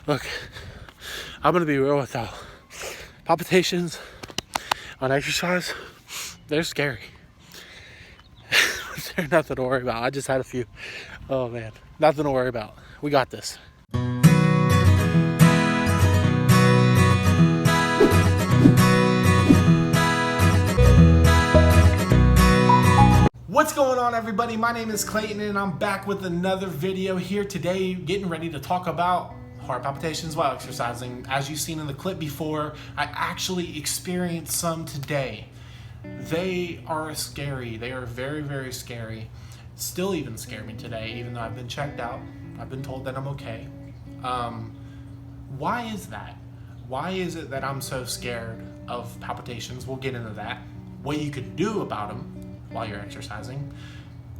Look, I'm gonna be real with y'all. Palpitations on exercise, they're scary. They're nothing to worry about. I just had a few. Oh man, nothing to worry about. We got this. What's going on, everybody? My name is Clayton and I'm back with another video here today, getting ready to talk about heart palpitations while exercising. As you've seen in the clip before, I actually experienced some today. They are scary. They are very, very scary. Still even scare me today, even though I've been checked out. I've been told that I'm okay. Why is that? Why is it that I'm so scared of palpitations? We'll get into that. What you could do about them while you're exercising,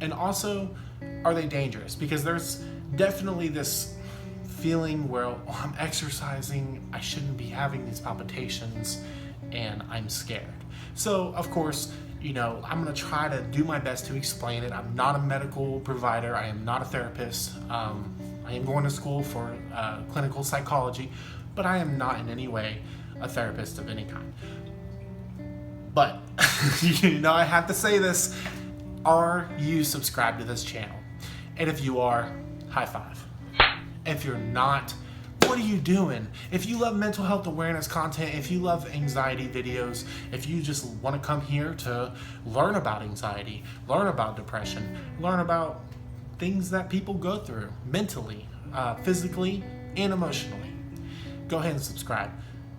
and also, are they dangerous? Because there's definitely this feeling where, oh, I'm exercising, I shouldn't be having these palpitations, and I'm scared. So of course, I'm gonna try to do my best to explain it. I'm not a medical provider, I am not a therapist. I am going to school for clinical psychology, but I am not in any way a therapist of any kind. But, I have to say this, are you subscribed to this channel? And if you are, high five. If you're not, what are you doing? If you love mental health awareness content, if you love anxiety videos, if you just want to come here to learn about anxiety, learn about depression, learn about things that people go through mentally, physically, and emotionally, go ahead and subscribe.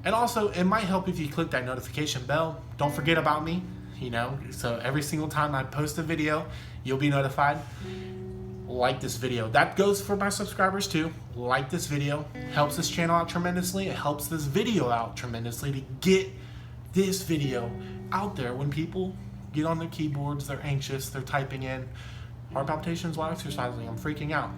And also, it might help if you click that notification bell. Don't forget about me, so every single time I post a video, you'll be notified. Like this video. That goes for my subscribers too. Like this video. Helps this channel out tremendously. It helps this video out tremendously to get this video out there when people get on their keyboards, they're anxious, they're typing in heart palpitations while exercising, I'm freaking out.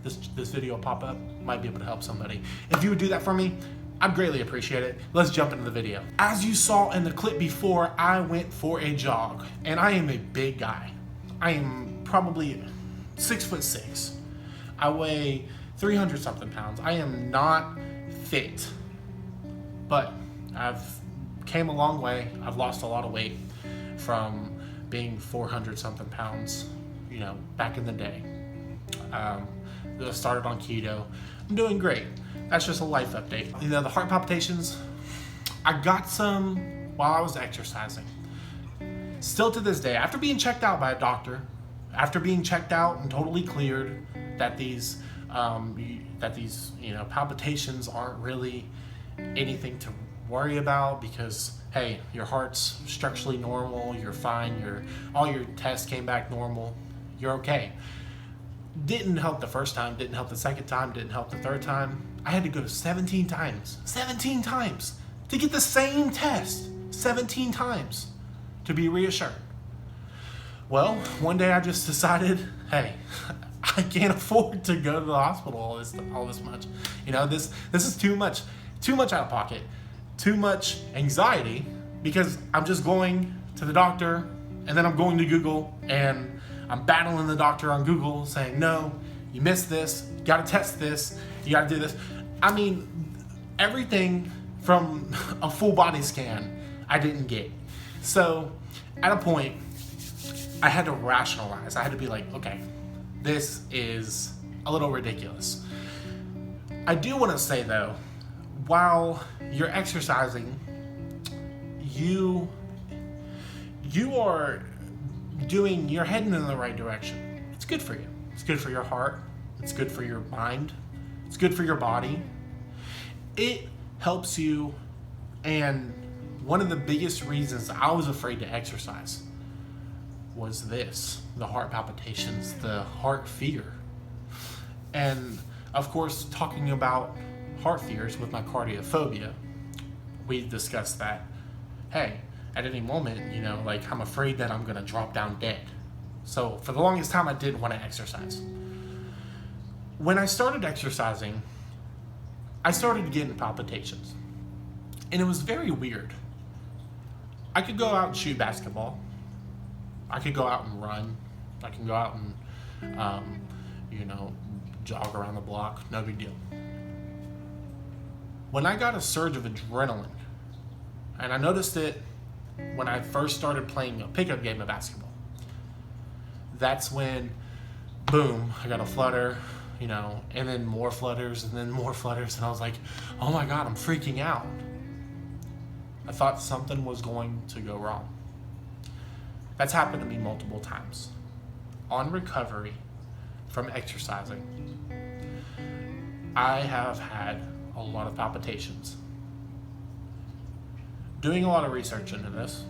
This video will pop up, might be able to help somebody. If you would do that for me, I'd greatly appreciate it. Let's jump into the video. As you saw in the clip before, I went for a jog, and I am a big guy. I am probably 6'6". I weigh 300 something pounds. I am not fit, but I've came a long way. I've lost a lot of weight from being 400 something pounds, back in the day. I started on keto. I'm doing great. That's just a life update. The heart palpitations, I got some while I was exercising. Still to this day, after being checked out by a doctor, after being checked out and totally cleared that these palpitations aren't really anything to worry about because, hey, your heart's structurally normal, you're fine, all your tests came back normal, you're okay. Didn't help the first time, didn't help the second time, didn't help the third time. I had to go 17 times to get the same test 17 times to be reassured. Well, one day I just decided, hey, I can't afford to go to the hospital all this much. This is too much out of pocket, too much anxiety, because I'm just going to the doctor and then I'm going to Google and I'm battling the doctor on Google saying, no, you missed this, you gotta test this, you gotta do this. I mean, everything from a full body scan I didn't get. So at a point, I had to rationalize. I had to be like, okay, this is a little ridiculous. I do want to say though, while you're exercising, you're heading in the right direction. It's good for you. It's good for your heart. It's good for your mind. It's good for your body. It helps you. And one of the biggest reasons I was afraid to exercise was the heart palpitations, the heart fear. And of course, talking about heart fears with my cardiophobia, we discussed that, hey, at any moment, I'm afraid that I'm gonna drop down dead. So for the longest time, I didn't want to exercise. When I started exercising, I started getting palpitations. And it was very weird. I could go out and shoot basketball. I could go out and run. I can go out and, jog around the block. No big deal. When I got a surge of adrenaline, and I noticed it when I first started playing a pickup game of basketball, that's when, boom, I got a flutter, and then more flutters, and then more flutters, and I was like, oh my God, I'm freaking out. I thought something was going to go wrong. That's happened to me multiple times. On recovery from exercising, I have had a lot of palpitations. Doing a lot of research into this,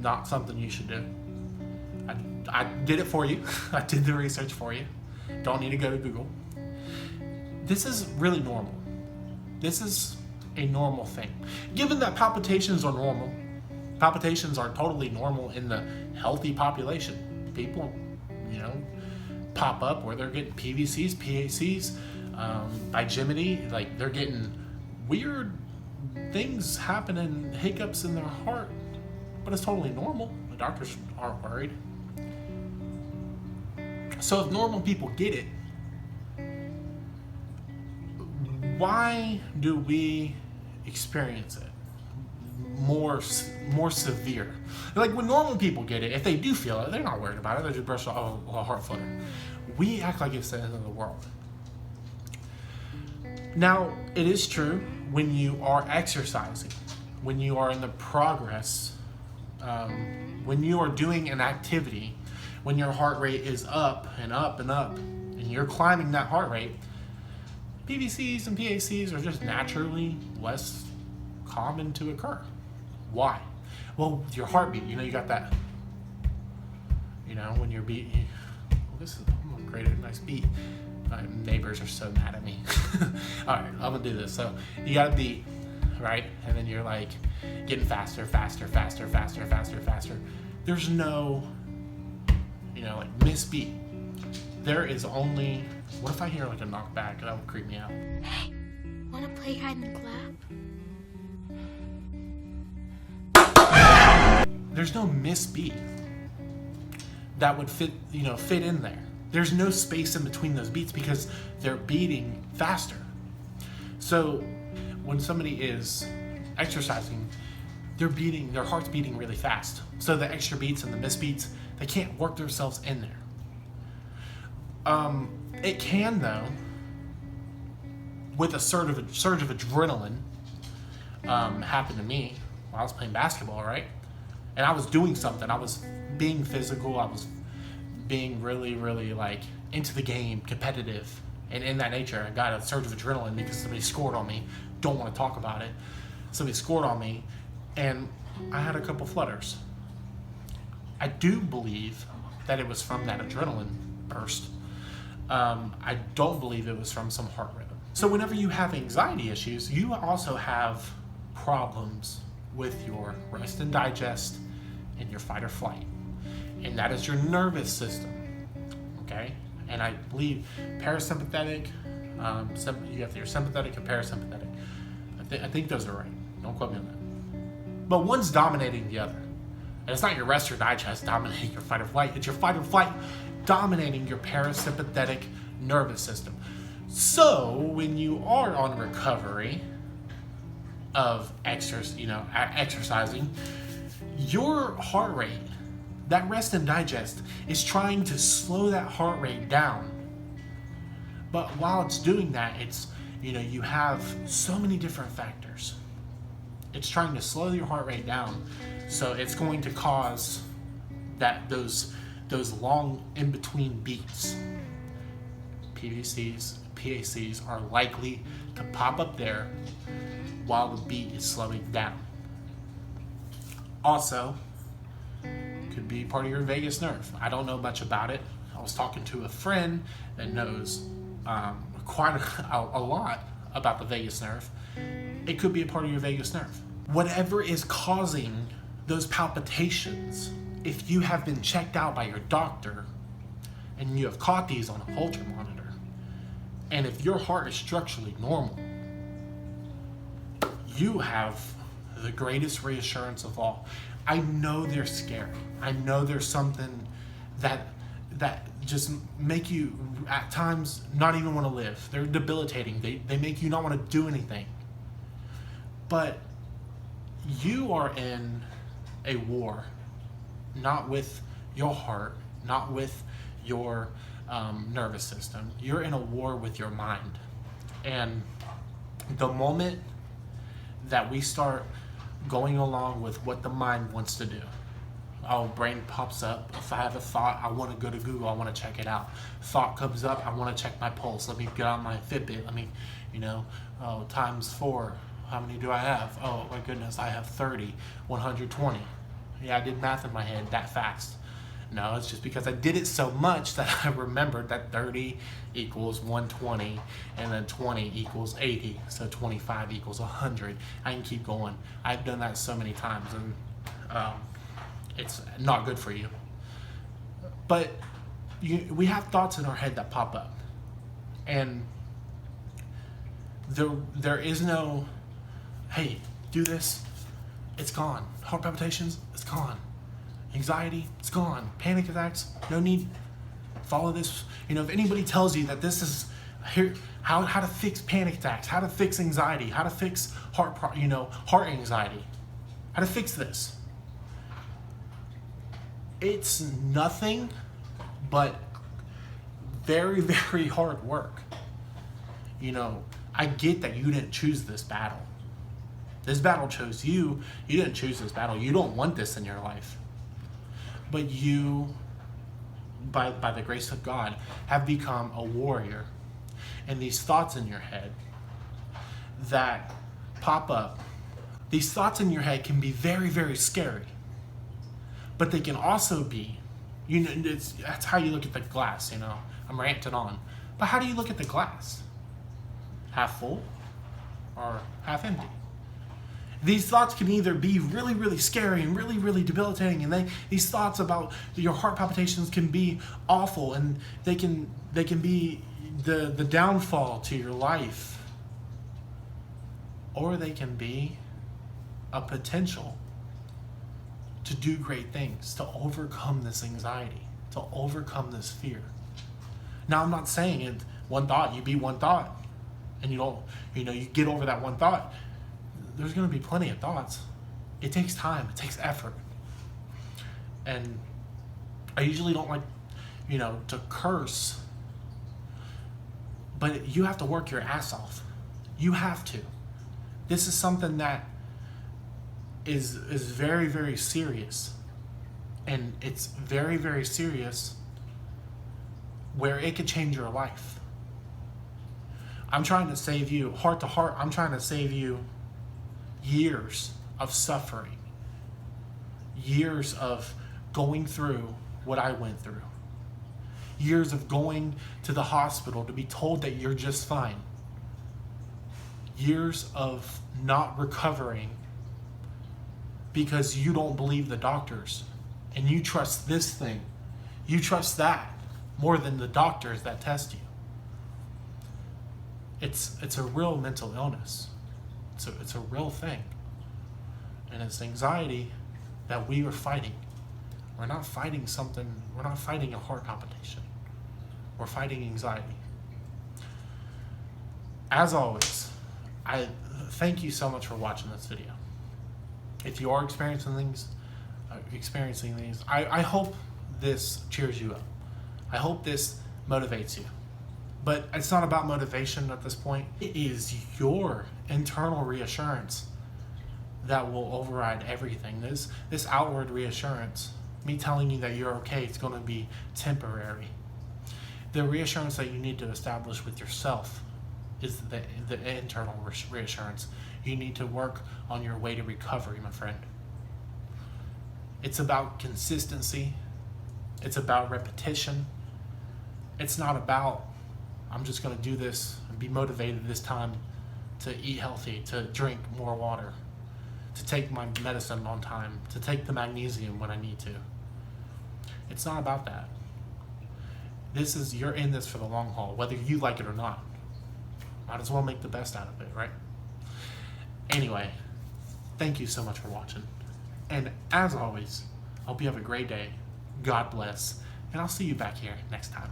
not something you should do. I did it for you. I did the research for you. Don't need to go to Google. This is really normal. This is a normal thing. Given that palpitations are normal, palpitations are totally normal in the healthy population. People, pop up where they're getting PVCs, PACs, bigemity, like they're getting weird things happening, hiccups in their heart, but it's totally normal. The doctors aren't worried. So if normal people get it, why do we experience it more severe? Like when normal people get it, if they do feel it, they're not worried about it. They just brush off a heart flutter. We act like it's the end of the world. Now, it is true when you are exercising, when you are in the progress, when you are doing an activity, when your heart rate is up and up and up, and you're climbing that heart rate, PVCs and PACs are just naturally less common to occur. Why? Well, your heartbeat, you got that, when you're beating, I'm gonna create a nice beat. My neighbors are so mad at me. All right, I'm gonna do this. So you got a beat, right? And then you're like getting faster, faster, faster, faster, faster, faster. There's no, like misbeat. There is only, what if I hear like a knockback? That would creep me out. Hey, wanna play hide and clap? There's no misbeat that would fit in there. There's no space in between those beats because they're beating faster. So when somebody is exercising, their heart's beating really fast. So the extra beats and the misbeats, they can't work themselves in there. It can though, with a surge of adrenaline, happened to me while I was playing basketball, right? And I was doing something. I was being physical. I was being really, really like into the game, competitive, and in that nature, I got a surge of adrenaline because somebody scored on me. Don't want to talk about it. Somebody scored on me, and I had a couple flutters. I do believe that it was from that adrenaline burst. I don't believe it was from some heart rhythm. So whenever you have anxiety issues, you also have problems with your rest and digest and your fight or flight. And that is your nervous system, okay? And I believe parasympathetic, you have your sympathetic and parasympathetic. I think those are right. Don't quote me on that. But one's dominating the other. And it's not your rest or digest dominating your fight or flight. It's your fight or flight dominating your parasympathetic nervous system. So when you are on recovery of exercising, your heart rate, that rest and digest, is trying to slow that heart rate down. But while it's doing that, it's, you have so many different factors. It's trying to slow your heart rate down. So it's going to cause those long in-between beats. PVCs, PACs are likely to pop up there while the beat is slowing down. Also, could be part of your vagus nerve. I don't know much about it. I was talking to a friend that knows quite a lot about the vagus nerve. It could be a part of your vagus nerve. Whatever is causing those palpitations, if you have been checked out by your doctor and you have caught these on a Holter monitor, and if your heart is structurally normal, you have the greatest reassurance of all. I know they're scary. I know there's something that just make you at times not even want to live. They're debilitating. They make you not want to do anything. But you are in a war, not with your heart, not with your nervous system. You're in a war with your mind. And the moment that we start going along with what the mind wants to do, oh, brain pops up. If I have a thought, I want to go to Google. I want to check it out. Thought comes up. I want to check my pulse. Let me get on my Fitbit. Let me, times 4. How many do I have? Oh, my goodness. I have 30, 120. Yeah, I did math in my head that fast. No, it's just because I did it so much that I remembered that 30 equals 120, and then 20 equals 80, so 25 equals 100. I can keep going. I've done that so many times, and it's not good for you. But we have thoughts in our head that pop up, and there is no, hey, do this, it's gone. Heart palpitations, it's gone. Anxiety, it's gone. Panic attacks, no need. Follow this. If anybody tells you that this is here, how to fix panic attacks, how to fix anxiety, how to fix heart anxiety, how to fix this, it's nothing but very, very hard work. I get that you didn't choose this battle. This battle chose you. You didn't choose this battle. You don't want this in your life. But you, by the grace of God, have become a warrior. And these thoughts in your head that pop up, these thoughts in your head can be very, very scary. But they can also be, that's how you look at the glass, I'm ranting on. But how do you look at the glass? Half full or half empty? These thoughts can either be really, really scary and really, really debilitating, and these thoughts about your heart palpitations can be awful, and they can be the downfall to your life, or they can be a potential to do great things, to overcome this anxiety, to overcome this fear. Now, I'm not saying it one thought, you be one thought, and you get over that one thought. There's going to be plenty of thoughts. It takes time. It takes effort. And I usually don't like, to curse. But you have to work your ass off. You have to. This is something that is very, very serious. And it's very, very serious where it could change your life. I'm trying to save you, heart to heart, I'm trying to save you years of suffering, years of going through what I went through, years of going to the hospital to be told that you're just fine, years of not recovering because you don't believe the doctors and you trust this thing, you trust that more than the doctors that test you. It's a real mental illness. It's a real thing. And it's anxiety that we are fighting. We're not fighting a heart palpitation. We're fighting anxiety. As always, I thank you so much for watching this video. If you are experiencing things, I hope this cheers you up. I hope this motivates you. But it's not about motivation at this point. It is your internal reassurance that will override everything. This outward reassurance, me telling you that you're okay, it's going to be temporary. The reassurance that you need to establish with yourself is the internal reassurance. You need to work on your way to recovery, my friend. It's about consistency. It's about repetition. It's not about, I'm just going to do this and be motivated this time to eat healthy, to drink more water, to take my medicine on time, to take the magnesium when I need to. It's not about that. You're in this for the long haul, whether you like it or not. Might as well make the best out of it, right? Anyway, thank you so much for watching. And as always, I hope you have a great day. God bless. and I'll see you back here next time.